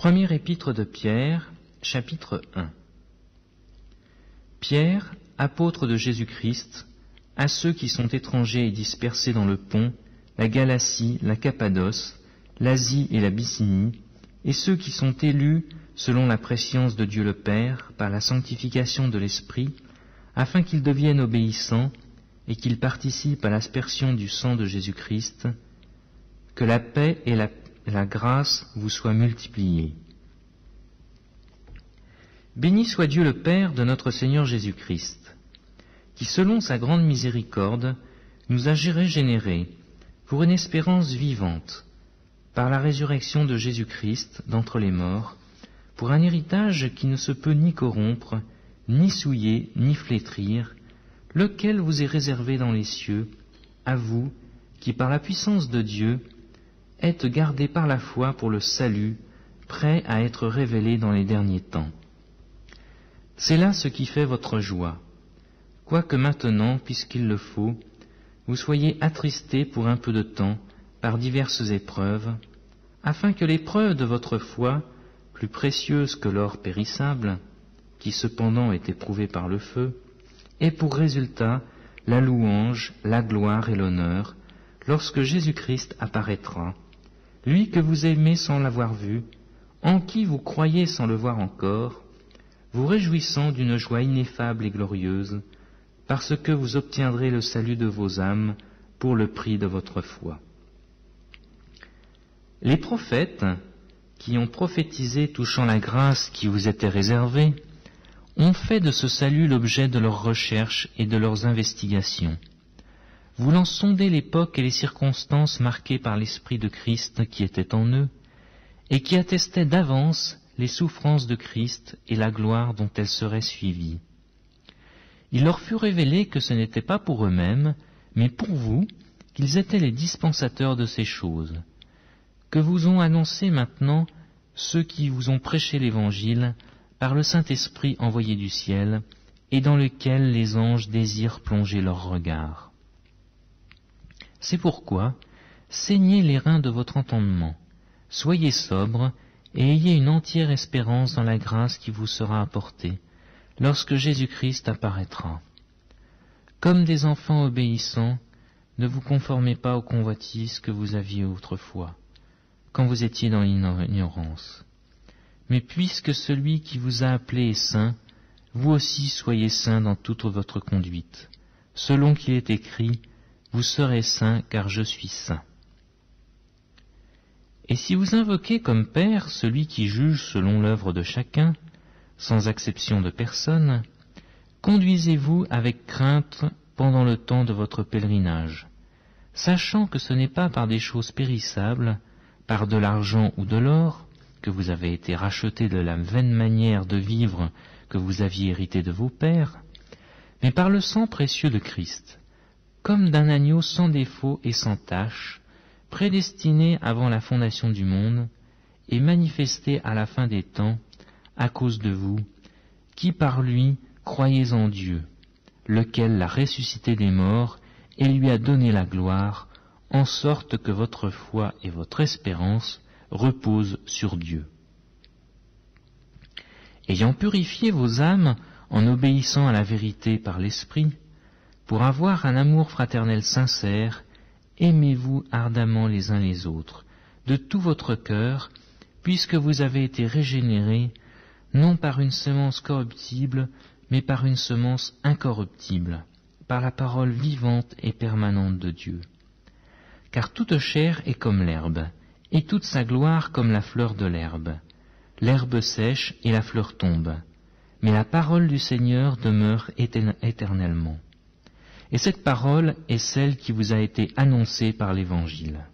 Premier épître de Pierre, chapitre 1. Pierre, apôtre de Jésus-Christ, à ceux qui sont étrangers et dispersés dans le Pont, la Galatie, la Cappadoce, l'Asie et la Bithynie, et ceux qui sont élus selon la prescience de Dieu le Père, par la sanctification de l'Esprit, afin qu'ils deviennent obéissants et qu'ils participent à l'aspersion du sang de Jésus-Christ, que la paix et la grâce vous soient multipliées. Béni soit Dieu le Père de notre Seigneur Jésus-Christ, qui selon sa grande miséricorde nous a régénérés pour une espérance vivante, par la résurrection de Jésus-Christ d'entre les morts, pour un héritage qui ne se peut ni corrompre, ni souiller, ni flétrir, lequel vous est réservé dans les cieux, à vous, qui par la puissance de Dieu, êtes gardés par la foi pour le salut, prêt à être révélé dans les derniers temps. C'est là ce qui fait votre joie, quoique maintenant, puisqu'il le faut, vous soyez attristés pour un peu de temps par diverses épreuves, afin que l'épreuve de votre foi, plus précieuse que l'or périssable, qui cependant est éprouvé par le feu, ait pour résultat la louange, la gloire et l'honneur, lorsque Jésus-Christ apparaîtra, lui que vous aimez sans l'avoir vu, en qui vous croyez sans le voir encore, vous réjouissant d'une joie ineffable et glorieuse, parce que vous obtiendrez le salut de vos âmes pour le prix de votre foi. Les prophètes, qui ont prophétisé touchant la grâce qui vous était réservée, ont fait de ce salut l'objet de leurs recherches et de leurs investigations, voulant sonder l'époque et les circonstances marquées par l'Esprit de Christ qui était en eux, et qui attestait d'avance les souffrances de Christ et la gloire dont elles seraient suivies. Il leur fut révélé que ce n'était pas pour eux-mêmes, mais pour vous, qu'ils étaient les dispensateurs de ces choses, que vous ont annoncé maintenant ceux qui vous ont prêché l'Évangile par le Saint-Esprit envoyé du ciel, et dans lequel les anges désirent plonger leur regard. C'est pourquoi, saignez les reins de votre entendement, soyez sobres, et ayez une entière espérance dans la grâce qui vous sera apportée, lorsque Jésus-Christ apparaîtra. Comme des enfants obéissants, ne vous conformez pas aux convoitises que vous aviez autrefois, quand vous étiez dans l'ignorance. Mais puisque celui qui vous a appelé est saint, vous aussi soyez saints dans toute votre conduite, selon qu'il est écrit, vous serez saints car je suis saint. Et si vous invoquez comme Père celui qui juge selon l'œuvre de chacun, sans exception de personne, conduisez-vous avec crainte pendant le temps de votre pèlerinage, sachant que ce n'est pas par des choses périssables, par de l'argent ou de l'or, que vous avez été rachetés de la vaine manière de vivre que vous aviez hérité de vos pères, mais par le sang précieux de Christ, comme d'un agneau sans défaut et sans tache, prédestiné avant la fondation du monde, et manifesté à la fin des temps, à cause de vous, qui par lui croyez en Dieu, lequel l'a ressuscité des morts et lui a donné la gloire, en sorte que votre foi et votre espérance reposent sur Dieu. Ayant purifié vos âmes en obéissant à la vérité par l'Esprit, pour avoir un amour fraternel sincère, aimez-vous ardemment les uns les autres, de tout votre cœur, puisque vous avez été régénérés, non par une semence corruptible, mais par une semence incorruptible, par la parole vivante et permanente de Dieu. Car toute chair est comme l'herbe, et toute sa gloire comme la fleur de l'herbe. L'herbe sèche et la fleur tombe, mais la parole du Seigneur demeure éternellement. Et cette parole est celle qui vous a été annoncée par l'Évangile.